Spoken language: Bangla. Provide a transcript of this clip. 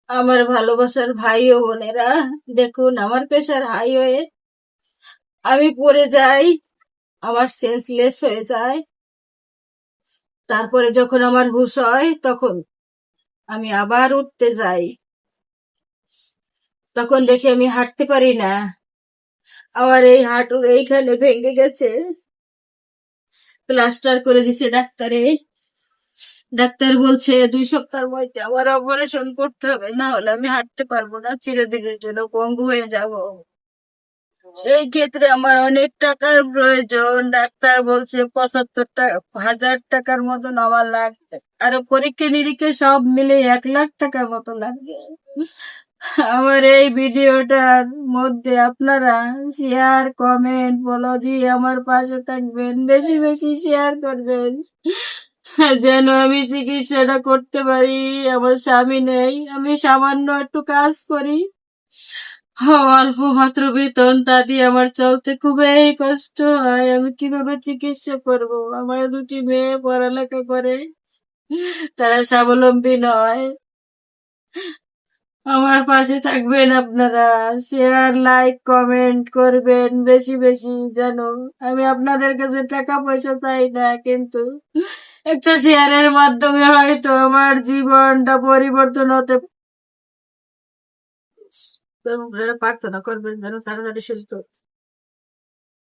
আমার ভালোবাসার ভাই ও বোনেরা, দেখুন আমার প্রেশার হাই হয়ে আমি পড়ে যাই, আমার সেন্সলেস হয়ে যায়। তারপরে যখন আমার হুঁশ হয় তখন আমি আবার উঠতে যাই, তখন দেখি আমি হাঁটতে পারি না। আমার এই হাঁটুর এইখানে ভেঙে গেছে, প্লাস্টার করে দিছে ডাক্তারে। ডাক্তার বলছে 2 সপ্তাহের মধ্যে আমার অপারেশন করতে হবে, না হলে আমি হাঁটতে পারবো না, চিরদিনের জন্য পঙ্গু হয়ে যাব। সেই ক্ষেত্রে আমার অনেক টাকার প্রয়োজন। ডাক্তার বলছে 75,000 টাকার মতন আমার লাগবে, আরো পরীক্ষা নিরীক্ষা সব মিলে 1 লাখ টাকার মতো লাগবে। আমার এই ভিডিওটার মধ্যে আপনারা শেয়ার কমেন্ট বলো দিয়ে আমার পাশে থাকবেন, বেশি বেশি শেয়ার করবেন যেন আমি চিকিৎসাটা করতে পারি। আমার স্বামী নেই, আমি সামান্য একটু কাজ করি, অল্প মাত্র বেতন, তা দিয়ে আমার চলতে খুবই কষ্ট হয়। আমি কিভাবে চিকিৎসা করব? আমার 2টি মেয়ে পড়ালেখা করে, তারা স্বাবলম্বী নয়। আমার পাশে থাকবেন আপনারা, শেয়ার লাইক কমেন্ট করবেন বেশি বেশি, যেন আমি আপনাদের কাছে টাকা পয়সা চাই না, কিন্তু একটা শেয়ারের মাধ্যমে হয়তো আমার জীবনটা পরিবর্তন হতে। প্রার্থনা করবেন যেন তাড়াতাড়ি সুস্থ হচ্ছে।